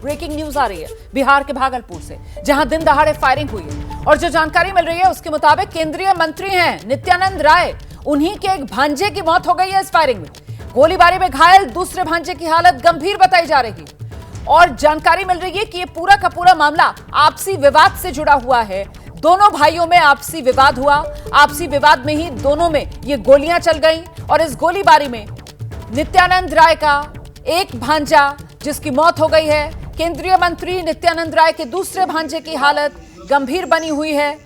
Breaking news आ रही है बिहार के भागलपुर से, जहां दिन दहाड़े फायरिंग हुई है। और जो जानकारी मिल रही है उसके मुताबिक केंद्रीय मंत्री हैं नित्यानंद राय, उन्हीं के एक भांजे की मौत हो गई है इस फायरिंग में। गोलीबारी में घायल दूसरे भांजे की हालत गंभीर बताई जा रही है। और जानकारी मिल रही है कि ये पूरा का पूरा मामला आपसी विवाद से जुड़ा हुआ है। दोनों भाइयों में आपसी विवाद हुआ, आपसी विवाद में ही दोनों में ये गोलियां चल गईं और इस गोलीबारी में नित्यानंद राय का एक भांजा जिसकी मौत हो गई है, केंद्रीय मंत्री नित्यानंद राय के दूसरे भांजे की हालत गंभीर बनी हुई है,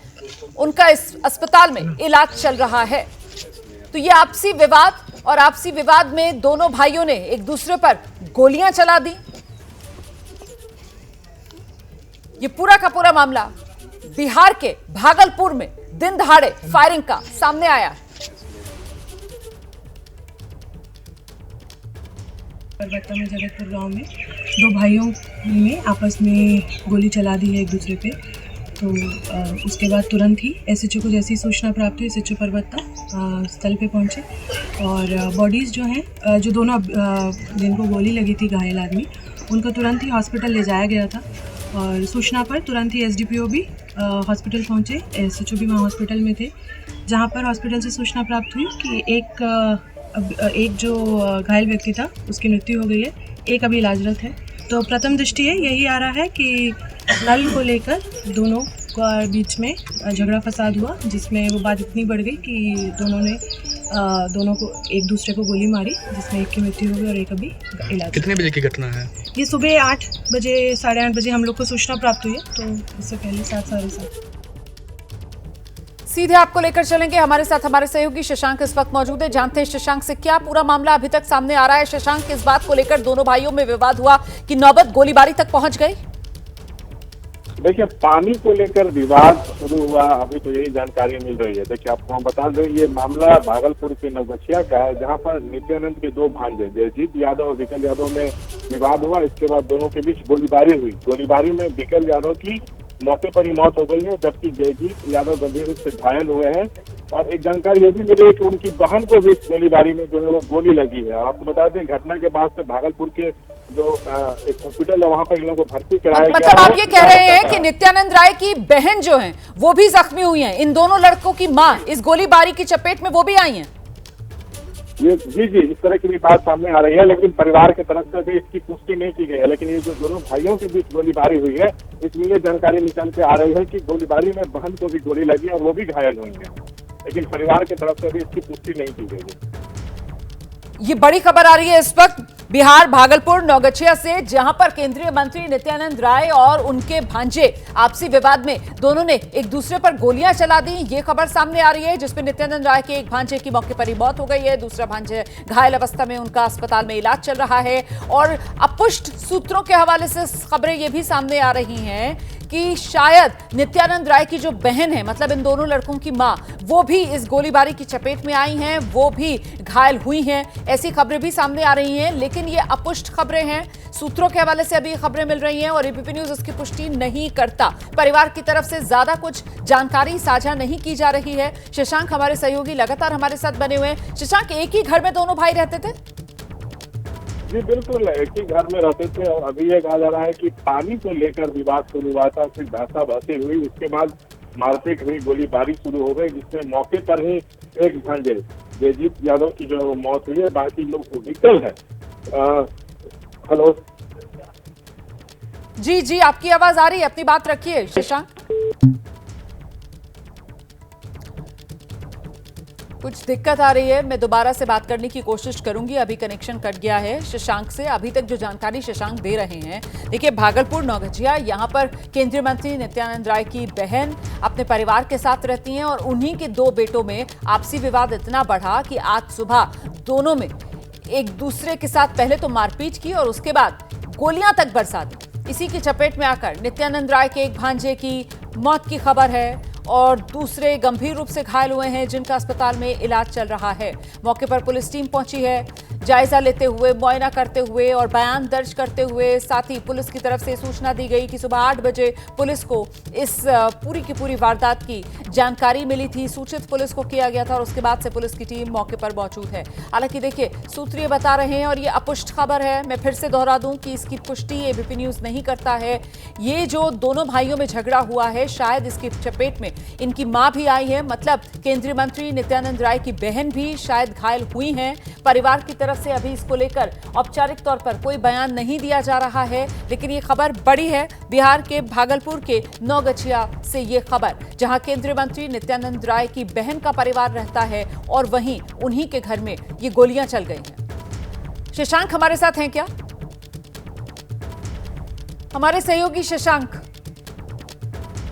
उनका इस अस्पताल में इलाज चल रहा है। तो ये आपसी विवाद, और आपसी विवाद में दोनों भाइयों ने एक दूसरे पर गोलियां चला दी। ये पूरा का पूरा मामला बिहार के भागलपुर में दिन दहाड़े फायरिंग का सामने आया है। परबत्ता में जगतपुर गांव में दो भाइयों ने आपस में गोली चला दी है एक दूसरे पे। तो उसके बाद तुरंत ही एसएचओ को जैसी सूचना प्राप्त हुई, एसएचओ परबत्ता स्थल पे पहुंचे और बॉडीज़ जो हैं, जो दोनों जिनको गोली लगी थी घायल आदमी, उनको तुरंत ही हॉस्पिटल ले जाया गया था। और सूचना पर तुरंत ही एसडीपीओ भी हॉस्पिटल पहुंचे, एसएचओ भी वहाँ हॉस्पिटल में थे, जहाँ पर हॉस्पिटल से सूचना प्राप्त हुई कि एक जो घायल व्यक्ति था उसकी मृत्यु हो गई है, एक अभी इलाजरत है। तो प्रथम दृष्टि है यही आ रहा है कि नल को लेकर दोनों का बीच में झगड़ा फसाद हुआ, जिसमें वो बात इतनी बढ़ गई कि दोनों को एक दूसरे को गोली मारी, जिसमें एक की मृत्यु हो गई और एक अभी इलाज। कितने बजे की घटना है ये? सुबह 8 बजे 8:30 बजे हम लोग को सूचना प्राप्त हुई है, तो इससे पहले 7 साढ़े 7। सीधे आपको लेकर चलेंगे, हमारे साथ हमारे सहयोगी शशांक इस वक्त मौजूद है। जानते हैं शशांक से क्या पूरा मामला अभी तक सामने आ रहा है। शशांक, किस बात को लेकर दोनों भाइयों में विवाद हुआ कि नौबत गोलीबारी तक पहुंच गई? देखिए, पानी को लेकर विवाद शुरू हुआ, अभी तो यही जानकारी मिल रही है। देखिए, आपको हम बता दें, ये मामला भागलपुर के नवगछिया का है, जहां पर नित्यानंद के दो भांजे जयजीत यादव और विकल यादव में विवाद हुआ। इसके बाद दोनों के बीच गोलीबारी हुई। गोलीबारी में विकल यादव की मौके पर ही मौत हो गई है, जबकि जयजीत यादव गंभीर रूप से घायल हुए हैं। और एक जानकारी ये भी मिली है कि उनकी बहन को भी इस गोलीबारी में जो है वो गोली लगी है। आपको बता दें, घटना के बाद से भागलपुर के जो एक हॉस्पिटल है वहाँ पर इन लोगों को भर्ती कराया गया। मतलब आप ये कह रहे हैं कि नित्यानंद राय की बहन जो है वो भी जख्मी हुई हैं, इन दोनों लड़कों की मां इस गोलीबारी की चपेट में वो भी आई हैं? ये जी, इस तरह की भी बात सामने आ रही है, लेकिन परिवार की तरफ से भी इसकी पुष्टि नहीं की गई है। लेकिन ये जो दोनों भाइयों के बीच गोलीबारी हुई है, इसमें ये जानकारी निकल के आ रही है कि गोलीबारी में बहन को भी गोली लगी और वो भी घायल हुई है, लेकिन परिवार की तरफ से भी इसकी पुष्टि नहीं की गई है। ये बड़ी खबर आ रही है इस वक्त बिहार भागलपुर नौगछिया से, जहां पर केंद्रीय मंत्री नित्यानंद राय और उनके भांजे आपसी विवाद में दोनों ने एक दूसरे पर गोलियां चला दी। ये खबर सामने आ रही है, जिसमें नित्यानंद राय के एक भांजे की मौके पर ही मौत हो गई है, दूसरा भांजे घायल अवस्था में, उनका अस्पताल में इलाज चल रहा है। और अपुष्ट सूत्रों के हवाले से खबरें ये भी सामने आ रही हैं कि शायद नित्यानंद राय की जो बहन है, मतलब इन दोनों लड़कों की मां, वो भी इस गोलीबारी की चपेट में आई हैं, वो भी घायल हुई हैं। ऐसी खबरें भी सामने आ रही हैं, लेकिन ये अपुष्ट खबरें हैं, सूत्रों के हवाले से अभी खबरें मिल रही हैं और एबीपी न्यूज इसकी पुष्टि नहीं करता। परिवार की तरफ से ज्यादा कुछ जानकारी साझा नहीं की जा रही है। शशांक हमारे सहयोगी लगातार हमारे साथ बने हुए हैं। शशांक, एक ही घर में दोनों भाई रहते थे? जी बिल्कुल, एक ही घर में रहते थे और अभी ये कहा जा रहा है कि पानी को लेकर विवाद शुरू हुआ था, फिर बहसाबहसी हुई, उसके बाद मारपीट हुई, गोलीबारी शुरू हो गई, जिसमें मौके पर ही एक भांजे जयजीत यादव की जो मौत हुई है, बाकी लोग विकल है। हेलो जी, आपकी आवाज आ रही है, अपनी बात रखिए शशांक। कुछ दिक्कत आ रही है, मैं दोबारा से बात करने की कोशिश करूंगी, अभी कनेक्शन कट गया है शशांक से। अभी तक जो जानकारी शशांक दे रहे हैं, देखिए भागलपुर नौगछिया, यहाँ पर केंद्रीय मंत्री नित्यानंद राय की बहन अपने परिवार के साथ रहती हैं और उन्हीं के दो बेटों में आपसी विवाद इतना बढ़ा कि आज सुबह दोनों में एक दूसरे के साथ पहले तो मारपीट की और उसके बाद गोलियां तक बरसा दी। इसी की चपेट में आकर नित्यानंद राय के एक भांजे की मौत की खबर है और दूसरे गंभीर रूप से घायल हुए हैं, जिनका अस्पताल में इलाज चल रहा है। मौके पर पुलिस टीम पहुंची है, जायजा लेते हुए, मुआयना करते हुए और बयान दर्ज करते हुए, साथ ही पुलिस की तरफ से सूचना दी गई कि सुबह 8 बजे पुलिस को इस पूरी की पूरी वारदात की जानकारी मिली थी, सूचित पुलिस को किया गया था और उसके बाद से पुलिस की टीम मौके पर मौजूद है। हालांकि देखिए, सूत्र ये बता रहे हैं और ये अपुष्ट खबर है, मैं फिर से दोहरा दूं कि इसकी पुष्टि एबीपी न्यूज नहीं करता है। ये जो दोनों भाइयों में झगड़ा हुआ है, शायद इसकी चपेट में इनकी मां भी आई है, मतलब केंद्रीय मंत्री नित्यानंद राय की बहन भी शायद घायल हुई हैं। परिवार की तरफ से अभी इसको लेकर औपचारिक तौर पर कोई बयान नहीं दिया जा रहा है, लेकिन ये खबर बड़ी है। बिहार के भागलपुर के नौगछिया से ये खबर, जहां केंद्रीय मंत्री नित्यानंद राय की बहन का परिवार रहता है और वहीं उन्हीं के घर में ये गोलियां चल गई हैं। शशांक हमारे साथ हैं क्या? हमारे सहयोगी शशांक,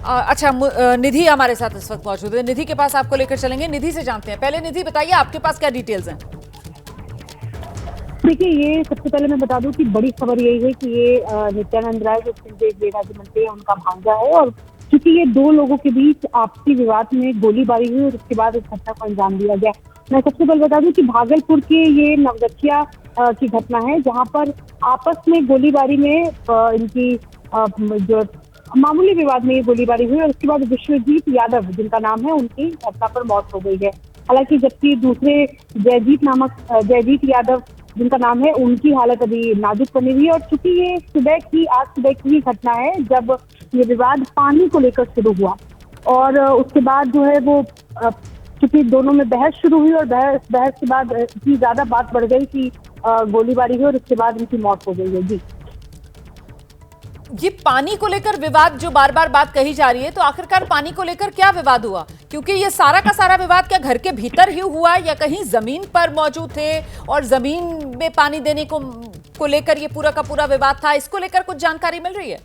अच्छा, निधि हमारे साथ इस वक्त मौजूद है। निधि के पास आपको लेकर चलेंगे, निधि से जानते हैं। पहले निधि बताइए, आपके पास क्या डिटेल्स हैं? देखिए, ये सबसे पहले मैं बता दूं कि बड़ी खबर यही है कि ये नित्यानंद राय जो केंद्रीय गृह राज्य मंत्री है, उनका भांजा है। और क्योंकि ये दो लोगों के बीच आपसी विवाद में गोलीबारी हुई और उसके बाद इस घटना को अंजाम दिया गया। मैं सबसे पहले बता दूं कि भागलपुर के ये नवगछिया की घटना है, जहां पर आपस में गोलीबारी में इनकी जो मामूली विवाद में ये गोलीबारी हुई और उसके बाद विश्वजीत यादव, जिनका नाम है, उनकी घटना पर मौत हो गई है। हालांकि जबकि दूसरे जयजीत यादव, जिनका नाम है, उनकी हालत अभी नाजुक बनी हुई है। और चूंकि ये आज सुबह की घटना है, जब ये विवाद पानी को लेकर शुरू हुआ और उसके बाद जो है वो चूंकि दोनों में बहस शुरू हुई और बहस के बाद इतनी ज्यादा बात बढ़ गई कि गोलीबारी हुई और उसके बाद इनकी मौत हो गई है। जी, ये पानी को लेकर विवाद जो बार बार बात कही जा रही है, तो आखिरकार पानी को लेकर क्या विवाद हुआ? क्योंकि ये सारा का सारा विवाद क्या घर के भीतर ही हुआ या कहीं जमीन पर मौजूद थे और जमीन में पानी देने को लेकर ये पूरा का पूरा विवाद था? इसको लेकर कुछ जानकारी मिल रही है?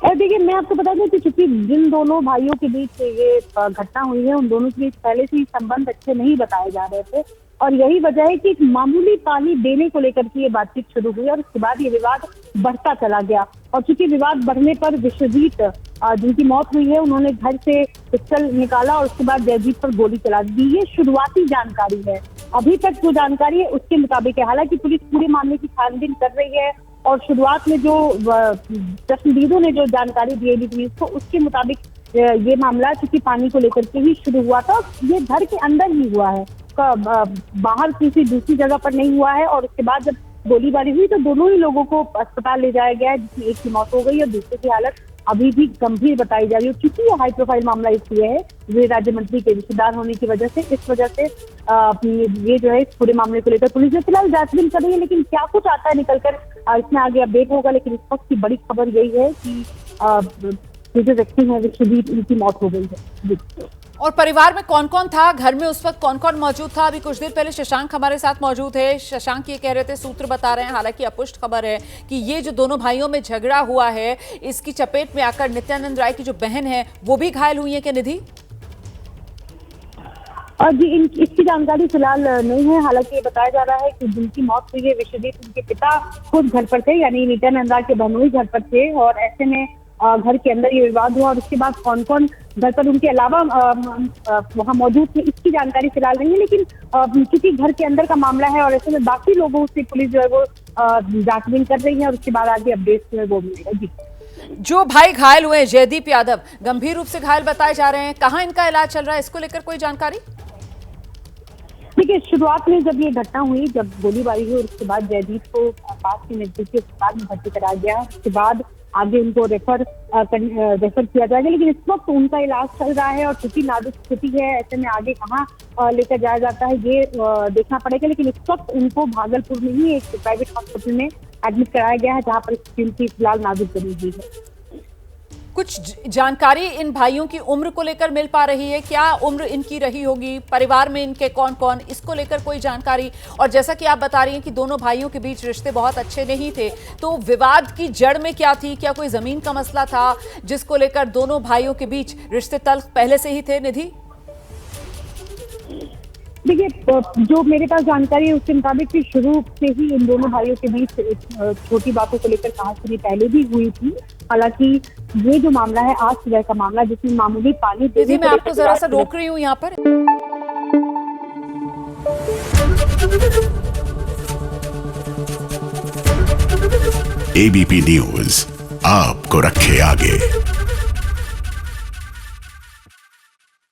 देखिए, मैं आपको बता दूं कि चूंकि जिन दोनों भाइयों के बीच ये घटना हुई है, उन दोनों के बीच पहले से ही संबंध अच्छे नहीं बताए जा रहे थे और यही वजह है कि मामूली पानी देने को लेकर के ये बातचीत शुरू हुई और उसके बाद ये विवाद बढ़ता चला गया। और चूंकि विवाद बढ़ने पर विश्वजीत, जिनकी मौत हुई है, उन्होंने घर से पिस्टल निकाला और उसके बाद जयजीत पर गोली चला दी। ये शुरुआती जानकारी है, अभी तक जो जानकारी है उसके मुताबिक है। हालांकि पुलिस पूरे मामले की छानबीन कर रही है और शुरुआत में जो चश्मदीदों ने जो जानकारी दी एबीपी न्यूज को, उसके मुताबिक ये मामला चूंकि पानी को लेकर के ही शुरू हुआ था, ये घर के अंदर ही हुआ है, बाहर किसी दूसरी जगह पर नहीं हुआ है। और उसके बाद जब गोलीबारी हुई तो दोनों ही लोगों को अस्पताल ले जाया गया है, जिसमें एक की मौत हो गई और दूसरे की हालत अभी भी गंभीर बताई जा रही है। क्योंकि ये हाई प्रोफाइल मामला इसलिए है, गृह राज्य मंत्री के रिश्तेदार होने की वजह से, इस वजह से ये जो है इस पूरे मामले को लेकर पुलिस ने फिलहाल जांचबीन कर रही है। लेकिन क्या कुछ आता है निकलकर, इसमें आगे अपडेट होगा। लेकिन इस वक्त की बड़ी खबर यही है कि ये जो व्यक्ति है विश्वजीत, इनकी मौत हो गई है। और परिवार में कौन कौन था, घर में उस वक्त कौन कौन मौजूद था? अभी कुछ देर पहले शशांक हमारे साथ मौजूद है। शशांक ये कह रहे थे, सूत्र बता रहे हैं, हालांकि अपुष्ट खबर है, कि ये जो दोनों भाइयों में झगड़ा हुआ है, इसकी चपेट में आकर नित्यानंद राय की जो बहन है वो भी घायल हुई है क्या निधि? और जी, इसकी जानकारी फिलहाल नहीं है। हालांकि ये बताया जा रहा है कि जिनकी मौत हुई है विश्वजीत, उनके पिता खुद घर पर थे, यानी नित्यानंद राय के बहनोई घर पर थे और ऐसे में घर के अंदर ये विवाद हुआ और उसके बाद कौन कौन घर पर उनके अलावा वहां मौजूद थे, इसकी जानकारी फिलहाल नहीं है। लेकिन क्योंकि घर के अंदर का मामला है और ऐसे में बाकी लोगों से पुलिस जो है वो जांचबीन कर रही है और उसके बाद आगे अपडेट जो है वो मिलेगा। जी, जो भाई घायल हुए जयदीप यादव गंभीर रूप से घायल बताए जा रहे हैं, कहाँ इनका इलाज चल रहा है? इसको लेकर कोई जानकारी? देखिए, शुरुआत में जब ये घटना हुई, जब गोलीबारी हुई, उसके बाद जयदीप को पास के नजदीकी अस्पताल में भर्ती कराया गया। उसके बाद आगे उनको रेफर किया जाएगा। लेकिन इस वक्त उनका इलाज चल रहा है और चूंकि नाजुक स्थिति है, ऐसे में आगे कहाँ लेकर जाया जाता है ये देखना पड़ेगा। लेकिन इस वक्त उनको भागलपुर में ही एक प्राइवेट हॉस्पिटल में एडमिट कराया गया है, जहाँ पर स्थिति फिलहाल नाजुक बनी हुई है। कुछ जानकारी इन भाइयों की उम्र को लेकर मिल पा रही है? क्या उम्र इनकी रही होगी? परिवार में इनके कौन कौन, इसको लेकर कोई जानकारी? और जैसा कि आप बता रही हैं कि दोनों भाइयों के बीच रिश्ते बहुत अच्छे नहीं थे, तो विवाद की जड़ में क्या थी? क्या कोई जमीन का मसला था जिसको लेकर दोनों भाइयों के बीच रिश्ते तल्ख पहले से ही थे? निधि, देखिए, जो मेरे पास जानकारी है उसके मुताबिक शुरू से ही इन दोनों भाइयों के बीच छोटी बातों को लेकर कहासुनी पहले भी हुई थी। हालांकि ये जो मामला है आज सुबह का मामला, जिसमें मामूली पानी दीदी मैं आपको जरा सा रोक रही हूँ यहाँ पर। एबीपी न्यूज आपको रखे आगे।